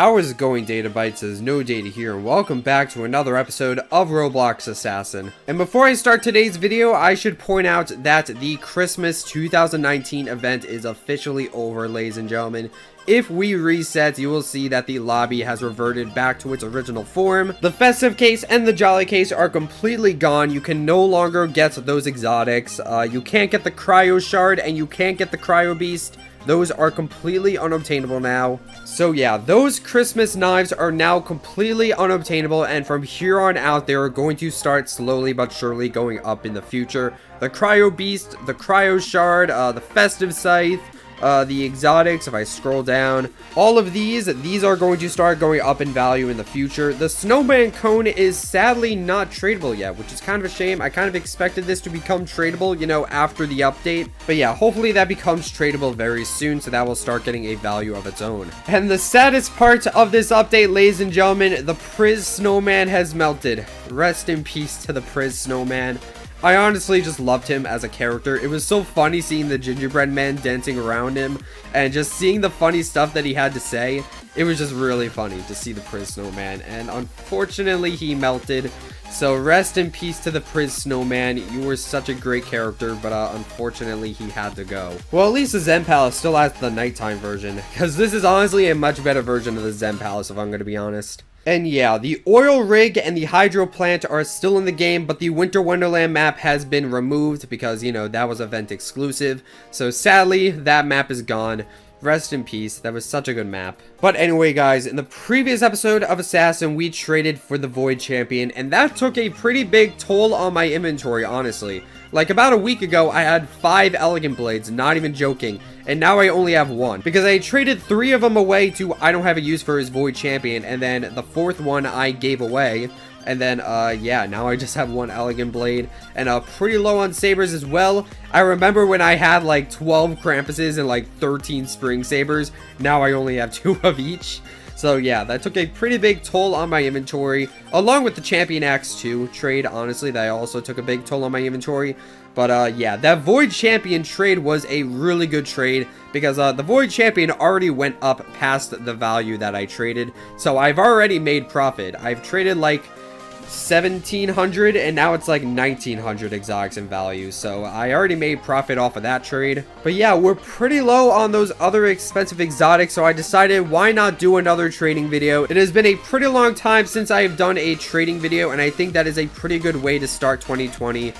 How is it going, Data Bytes? Says no data here, and welcome back to another episode of Roblox Assassin. And before I start today's video, I should point out that the Christmas 2019 event is officially over, ladies and gentlemen. If we reset, you will see that the lobby has reverted back to its original form. The festive case and the jolly case are completely gone. You can no longer get those exotics. You can't get the cryo shard and you can't get the cryo beast. Those are completely unobtainable now. So yeah, those Christmas knives are now completely unobtainable, and from here on out, they are going to start slowly but surely going up in the future. The cryo beast, the cryo shard, the festive scythe, the exotics, if I scroll down, all of these are going to start going up in value in the future. The snowman cone is sadly not tradable yet, which is kind of a shame. I kind of expected this to become tradable, you know, after the update. But yeah, hopefully that becomes tradable very soon, so that will start getting a value of its own. And the saddest part of this update, ladies and gentlemen, the Priz snowman has melted. Rest in peace to the Priz snowman. I honestly just loved him as a character. It was so funny seeing the gingerbread man dancing around him and just seeing the funny stuff that he had to say. It was just really funny to see the Priz snowman, and unfortunately he melted. So rest in peace to the Priz snowman. You were such a great character, but unfortunately he had to go. Well, at least the Zen Palace still has the nighttime version, because this is honestly a much better version of the Zen Palace, if I'm going to be honest. And yeah, the oil rig and the hydro plant are still in the game, but the Winter Wonderland map has been removed because, you know, that was event exclusive. So sadly, that map is gone. Rest in peace. That was such a good map. But anyway, guys, in the previous episode of Assassin, we traded for the Void Champion, and that took a pretty big toll on my inventory, honestly. Like, about a week ago, I had 5 Elegant Blades, not even joking, and now I only have 1. Because I traded 3 of them away to I don't have a use for his Void Champion, and then the 4th one I gave away. And then, yeah, now I just have 1 Elegant Blade, and pretty low on Sabers as well. I remember when I had, like, 12 Krampuses and, like, 13 Spring Sabers. Now I only have 2 of each. So, yeah, that took a pretty big toll on my inventory, along with the Champion Axe 2 trade, honestly, that also took a big toll on my inventory. But, yeah, that Void Champion trade was a really good trade, because the Void Champion already went up past the value that I traded. So, I've already made profit. I've traded, like, 1,700 and now it's like 1,900 exotics in value, so I already made profit off of that trade. But yeah, we're pretty low on those other expensive exotics, so I decided why not do another trading video. It has been a pretty long time since I have done a trading video, and I think that is a pretty good way to start 2020.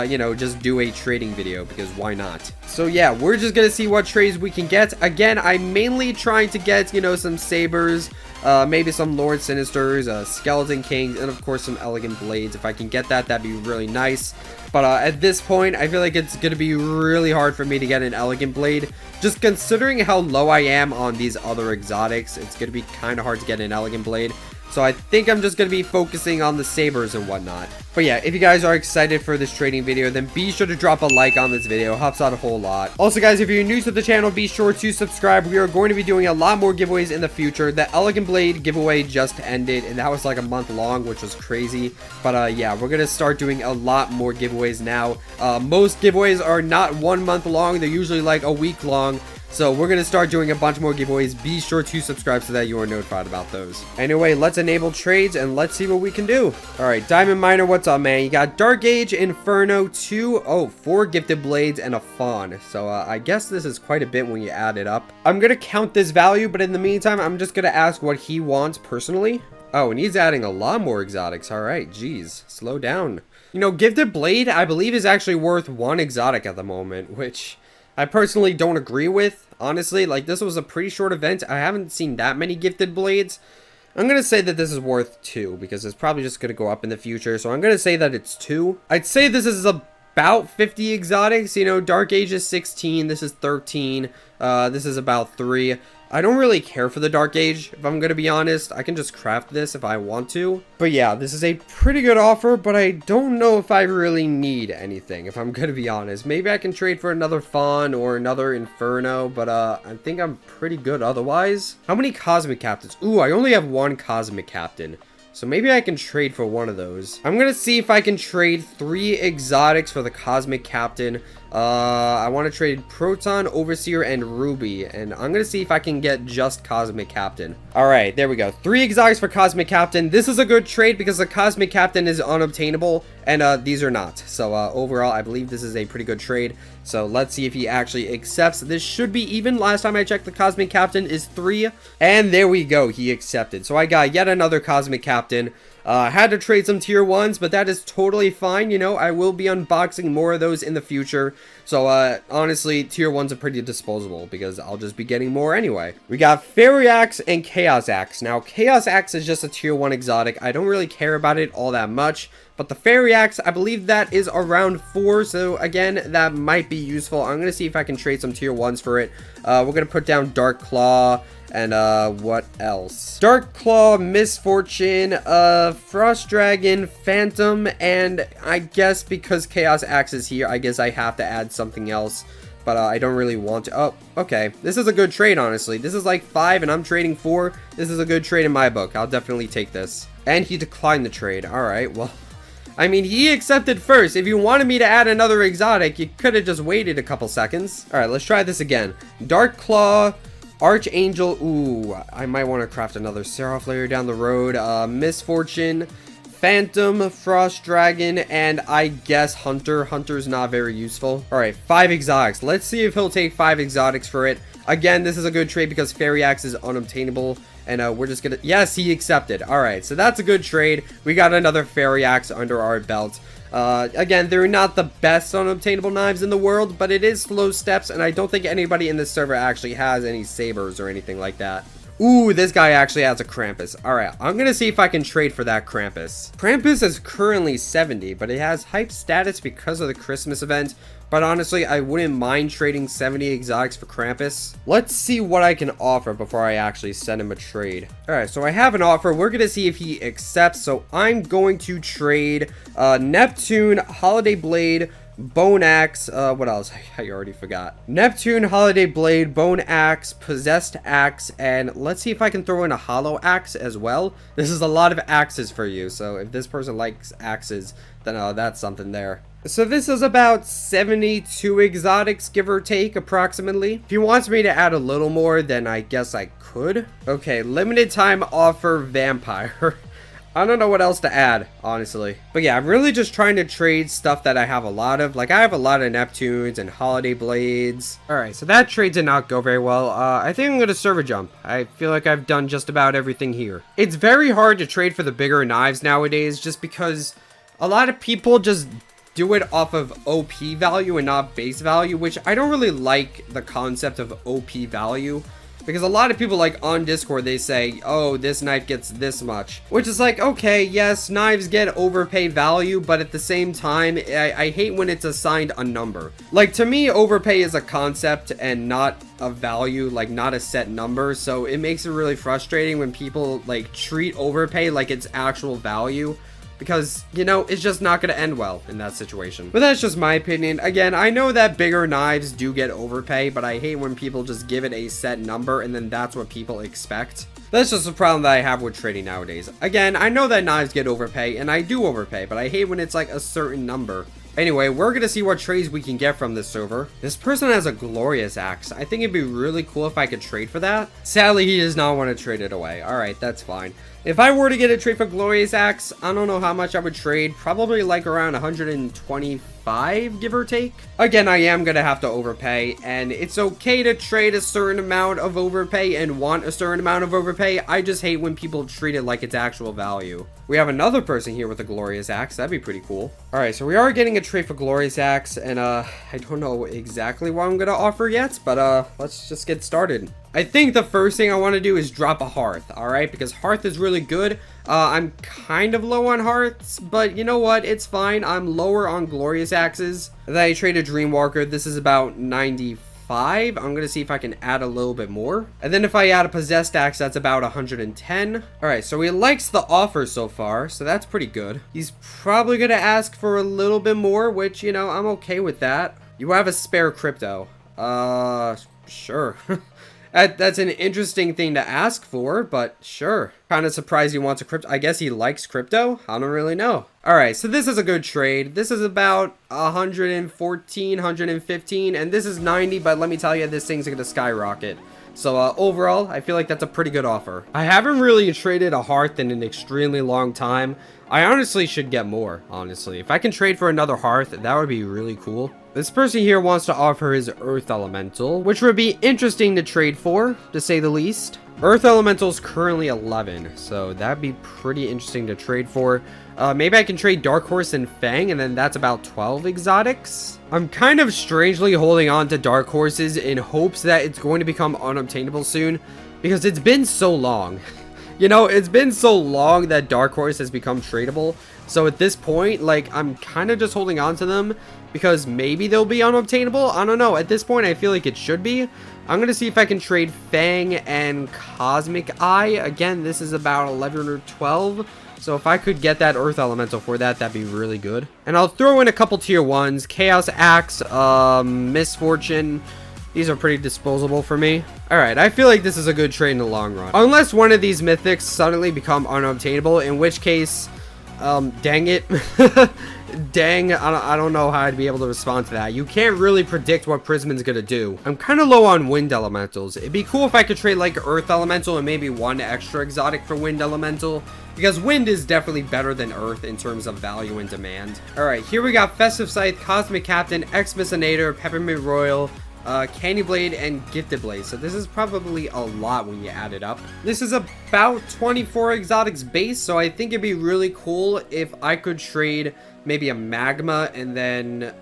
You know, just do a trading video, because why not? So yeah, we're just gonna see what trades we can get. Again, I'm mainly trying to get, you know, some Sabers, maybe some Lord Sinisters, Skeleton Kings, and of course some Elegant Blades. If I can get that, that'd be really nice. But at this point, I feel like it's going to be really hard for me to get an Elegant Blade. Just considering how low I am on these other exotics, it's going to be kind of hard to get an Elegant Blade. So I think I'm just going to be focusing on the Sabers and whatnot. But yeah, if you guys are excited for this trading video, then be sure to drop a like on this video. It helps out a whole lot. Also, guys, if you're new to the channel, be sure to subscribe. We are going to be doing a lot more giveaways in the future. The Elegant Blade giveaway just ended, and that was like a month long, which was crazy. But yeah, we're going to start doing a lot more giveaways now. Most giveaways are not 1 month long. They're usually like a week long. So we're going to start doing a bunch more giveaways. Be sure to subscribe so that you are notified about those. Anyway, let's enable trades and let's see what we can do. All right, Diamond Miner, what's up, man? You got Dark Age, Inferno, 4 Gifted Blades, and a Fawn. So I guess this is quite a bit when you add it up. I'm going to count this value, but in the meantime, I'm just going to ask what he wants personally. Oh, and he's adding a lot more exotics. All right, geez, slow down. You know, Gifted Blade, I believe, is actually worth 1 exotic at the moment, which I personally don't agree with. Honestly, like, this was a pretty short event. I haven't seen that many Gifted Blades. I'm going to say that this is worth 2, because it's probably just going to go up in the future. So I'm going to say that it's 2. I'd say this is about 50 exotics. You know, Dark Age is 16. This is 13. This is about 3. I don't really care for the Dark Age, if I'm going to be honest. I can just craft this if I want to. But yeah, this is a pretty good offer, but I don't know if I really need anything, if I'm going to be honest. Maybe I can trade for another Fawn or another Inferno, but I think I'm pretty good otherwise. How many Cosmic Captains? Ooh, I only have 1 Cosmic Captain. So maybe I can trade for one of those. I'm going to see if I can trade 3 exotics for the Cosmic Captain. I want to trade Proton, Overseer, and Ruby. And I'm going to see if I can get just Cosmic Captain. Alright, there we go. 3 exotics for Cosmic Captain. This is a good trade because the Cosmic Captain is unobtainable. And these are not. So overall, I believe this is a pretty good trade. So let's see if he actually accepts. This should be even. Last time I checked, the Cosmic Captain is 3. And there we go. He accepted. So I got yet another Cosmic Captain. Had to trade some tier 1s, but that is totally fine. You know, I will be unboxing more of those in the future. So, honestly, tier 1s are pretty disposable because I'll just be getting more anyway. We got Fairy Axe and Chaos Axe. Now, Chaos Axe is just a tier 1 exotic. I don't really care about it all that much. But the Fairy Axe, I believe that is around 4. So, again, that might be useful. I'm going to see if I can trade some tier 1s for it. We're going to put down Dark Claw. And, what else? Dark Claw, Misfortune, Frost Dragon, Phantom, and I guess because Chaos Axe is here, I guess I have to add something else. But, I don't really want to. Oh, okay. This is a good trade, honestly. This is like 5, and I'm trading 4. This is a good trade in my book. I'll definitely take this. And he declined the trade. Alright, well, I mean, he accepted first. If you wanted me to add another exotic, you could have just waited a couple seconds. Alright, let's try this again. Dark Claw, Archangel, ooh, I might want to craft another Seraph layer down the road. Misfortune, Phantom, Frost Dragon, and I guess Hunter. Hunter's not very useful. Alright, 5 exotics. Let's see if he'll take 5 exotics for it. Again, this is a good trade because Fairy Axe is unobtainable. And we're just gonna, yes, he accepted. Alright, so that's a good trade. We got another Fairy Axe under our belt. Again, they're not the best unobtainable knives in the world, but it is slow steps, and I don't think anybody in this server actually has any sabers or anything like that. Ooh, this guy actually has a Krampus. Alright, I'm gonna see if I can trade for that Krampus. Krampus is currently 70, but it has hype status because of the Christmas event. But honestly, I wouldn't mind trading 70 exotics for Krampus. Let's see what I can offer before I actually send him a trade. Alright, so I have an offer. We're gonna see if he accepts. So I'm going to trade Neptune, Holiday Blade, Bone Axe, what else? I already forgot. Neptune, Holiday Blade, Bone Axe, Possessed Axe, and let's see if I can throw in a Hollow Axe as well. This is a lot of axes for you, so if this person likes axes, then that's something there. So this is about 72 exotics, give or take, approximately. If he wants me to add a little more, then I guess I could. Okay, limited time offer Vampire. I don't know what else to add, honestly. But yeah, I'm really just trying to trade stuff that I have a lot of. Like, I have a lot of Neptunes and Holiday Blades. Alright, so that trade did not go very well. I think I'm going to server jump. I feel like I've done just about everything here. It's very hard to trade for the bigger knives nowadays, just because a lot of people just do it off of OP value and not base value, which I don't really like the concept of OP value. Because a lot of people, like, on Discord, they say, oh, this knife gets this much. Which is like, okay, yes, knives get overpay value, but at the same time, I hate when it's assigned a number. Like, to me, overpay is a concept and not a value, like, not a set number. So it makes it really frustrating when people, like, treat overpay like it's actual value. Because, you know, it's just not going to end well in that situation. But that's just my opinion. Again, I know that bigger knives do get overpay, but I hate when people just give it a set number and then that's what people expect. That's just a problem that I have with trading nowadays. Again, I know that knives get overpay, and I do overpay, but I hate when it's like a certain number. Anyway, we're gonna see what trades we can get from this server. This person has a Glorious Axe. I think it'd be really cool if I could trade for that. Sadly, he does not want to trade it away. Alright, that's fine. If I were to get a trade for Glorious Axe, I don't know how much I would trade. Probably like around 125, give or take. Again, I am gonna have to overpay, and it's okay to trade a certain amount of overpay and want a certain amount of overpay. I just hate when people treat it like it's actual value. We have another person here with a Glorious Axe. That'd be pretty cool. Alright, so we are getting a trade for Glorious Axe, and I don't know exactly what I'm gonna offer yet, but let's just get started. I think the first thing I want to do is drop a Hearth, alright? Because Hearth is really good. I'm kind of low on Hearths, but you know what? It's fine. I'm lower on Glorious Axes. Then I traded Dreamwalker. This is about 95. I'm going to see if I can add a little bit more. And then if I add a Possessed Axe, that's about 110. Alright, so he likes the offer so far, so that's pretty good. He's probably going to ask for a little bit more, which, you know, I'm okay with that. You have a spare crypto. Sure. That's an interesting thing to ask for, but sure. Kind of surprised he wants a crypto. I guess he likes crypto. I don't really know. All right, so this is a good trade. This is about 114, 115, and this is 90, but let me tell you, this thing's gonna skyrocket. So overall, I feel like that's a pretty good offer. I haven't really traded a hearth in an extremely long time. I honestly should get more, honestly. If I can trade for another hearth, that would be really cool. This person here wants to offer his Earth Elemental, which would be interesting to trade for, to say the least. Earth Elemental is currently 11, so that'd be pretty interesting to trade for. Maybe I can trade Dark Horse and Fang, and then that's about 12 exotics. I'm kind of strangely holding on to Dark Horses in hopes that it's going to become unobtainable soon, because it's been so long. You know, it's been so long that Dark Horse has become tradable. So at this point, like, I'm kind of just holding on to them because maybe they'll be unobtainable. I don't know. At this point, I feel like it should be. I'm going to see if I can trade Fang and Cosmic Eye. Again, this is about 11 or 12. So if I could get that Earth Elemental for that, that'd be really good. And I'll throw in a couple tier 1s. Chaos Axe, Misfortune. These are pretty disposable for me. Alright, I feel like this is a good trade in the long run. Unless one of these mythics suddenly become unobtainable, in which case, dang it. Dang, I don't know how I'd be able to respond to that. You can't really predict what Prisman's gonna do. I'm kind of low on Wind Elementals. It'd be cool if I could trade like Earth Elemental and maybe one extra exotic for Wind Elemental, because Wind is definitely better than Earth in terms of value and demand. Alright, here we got Festive Scythe, Cosmic Captain, Exmissinator, Peppermint Royal, Candy Blade, and Gifted Blade. So this is probably a lot when you add it up. This is about 24 exotics base, so I think it'd be really cool if I could trade maybe a Magma and then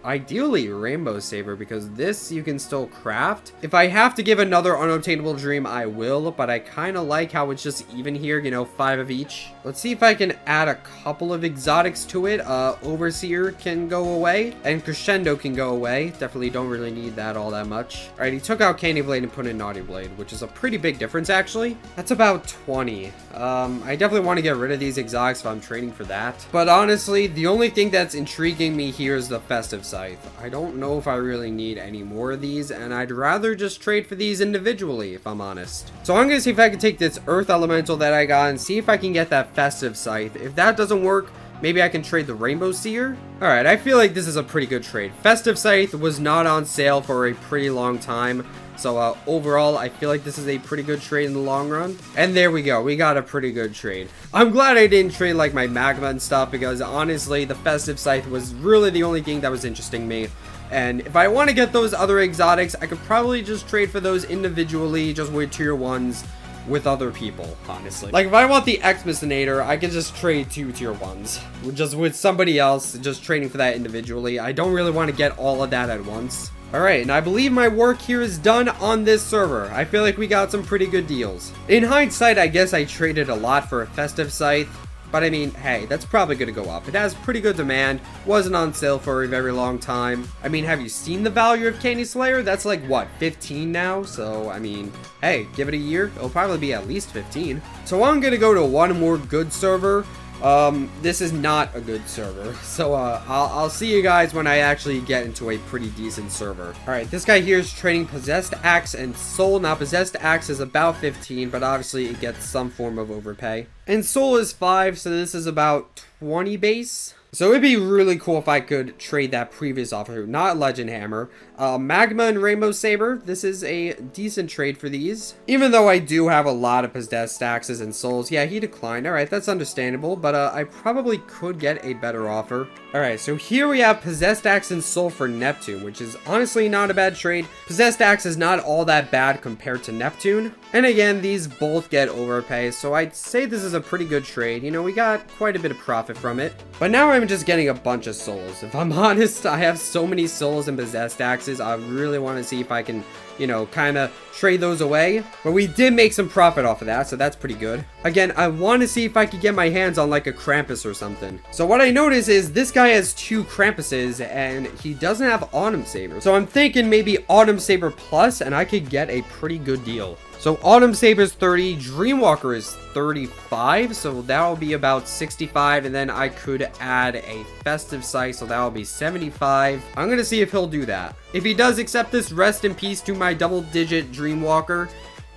ideally Rainbow Saber, because this you can still craft. If I have to give another unobtainable dream, I will, but I kind of like how it's just even here, you know, 5 of each. Let's see if I can add a couple of exotics to it. Overseer can go away and Crescendo can go away. Definitely don't really need that all that much. All right, he took out Candy Blade and put in Naughty Blade, which is a pretty big difference actually. That's about 20. I definitely want to get rid of these exotics if I'm trading for that, but honestly the only thing that's intriguing me here is the Festive Scythe. I don't know if I really need any more of these, and I'd rather just trade for these individually, if I'm honest. So I'm gonna see if I can take this Earth Elemental that I got and see if I can get that Festive Scythe. If that doesn't work, maybe I can trade the Rainbow Seer. Alright, I feel like this is a pretty good trade. Festive Scythe was not on sale for a pretty long time. So overall, I feel like this is a pretty good trade in the long run. And there we go. We got a pretty good trade. I'm glad I didn't trade like my Magma and stuff, because honestly, the Festive Scythe was really the only thing that was interesting me. And if I want to get those other exotics, I could probably just trade for those individually, just with tier 1s with other people, honestly. Like if I want the Exmissinator, I can just trade 2 tier 1s. Just with somebody else, just trading for that individually. I don't really want to get all of that at once. Alright, and I believe my work here is done on this server. I feel like we got some pretty good deals. In hindsight, I guess I traded a lot for a Festive Scythe. But I mean, hey, that's probably going to go up. It has pretty good demand. Wasn't on sale for a very long time. I mean, have you seen the value of Candy Slayer? That's like, what, 15 now? So, I mean, hey, give it a year. It'll probably be at least 15. So I'm going to go to one more good server. This is not a good server. So, I'll see you guys when I actually get into a pretty decent server. Alright, this guy here is trading Possessed Axe and Soul. Now, Possessed Axe is about 15, but obviously it gets some form of overpay. And Soul is 5, so this is about 20 base. So it'd be really cool if I could trade that previous offer, not Legend Hammer. Magma and Rainbow Saber, this is a decent trade for these. Even though I do have a lot of Possessed Axes and Souls. Yeah, he declined. Alright, that's understandable, but I probably could get a better offer. Alright, so here we have Possessed Axe and Soul for Neptune, which is honestly not a bad trade. Possessed Axe is not all that bad compared to Neptune. And again, these both get overpay, so I'd say this is a pretty good trade. You know, we got quite a bit of profit from it. But now I'm just getting a bunch of souls. If I'm honest, I have so many souls and Possessed Axes. I really want to see if I can, you know, kind of trade those away. But we did make some profit off of that, so that's pretty good. Again, I want to see if I could get my hands on like a Krampus or something. So what I notice is this guy has 2 Krampuses and he doesn't have Autumn Saber. So I'm thinking maybe Autumn Saber Plus and I could get a pretty good deal. So Autumn Saber's 30, Dreamwalker is 35, so that'll be about 65, and then I could add a Festive Sight, so that'll be 75. I'm gonna see if he'll do that. If he does accept this, rest in peace to my double-digit Dreamwalker.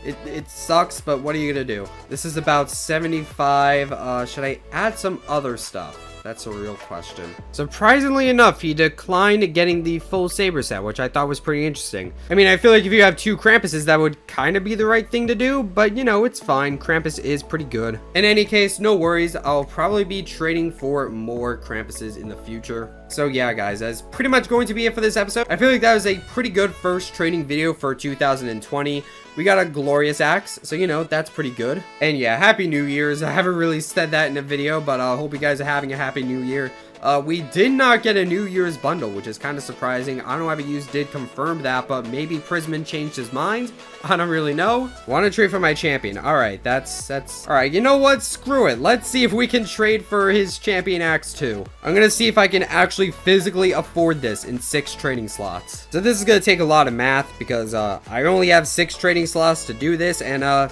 It sucks, but what are you gonna do? This is about 75. Should I add some other stuff? That's a real question. Surprisingly enough, he declined getting the full Saber set, which I thought was pretty interesting. I mean, I feel like if you have 2 Krampuses, that would kind of be the right thing to do, but you know, it's fine. Krampus is pretty good. In any case, no worries. I'll probably be trading for more Krampuses in the future. So yeah, guys, that's pretty much going to be it for this episode. I feel like that was a pretty good first trading video for 2020. We got a glorious axe, so you know, that's pretty good. And yeah, Happy New Year's. I haven't really said that in a video, but I hope you guys are having a Happy New Year. We did not get a New Year's bundle, which is kind of surprising. I don't know if Use did confirm that, but maybe Prisman changed his mind. I don't really know. Want to trade for my champion. All right, that's all right. You know what? Screw it. Let's see if we can trade for his champion axe too. I'm going to see if I can actually physically afford this in 6 trading slots. So this is going to take a lot of math because I only have 6 trading slots to do this, and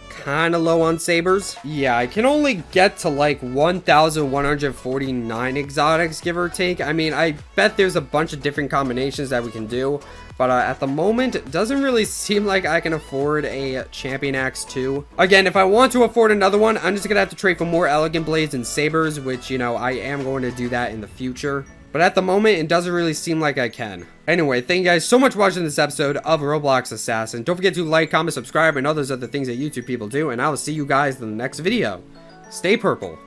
kind of low on sabers. Yeah, I can only get to like 1,149 exotics, give or take. I mean, I bet there's a bunch of different combinations that we can do, but at the moment, it doesn't really seem like I can afford a champion axe 2. Again, if I want to afford another one, I'm just gonna have to trade for more elegant blades and sabers, which, you know, I am going to do that in the future. But at the moment, it doesn't really seem like I can. Anyway, thank you guys so much for watching this episode of Roblox Assassin. Don't forget to like, comment, subscribe, and all those other things that YouTube people do. And I will see you guys in the next video. Stay purple.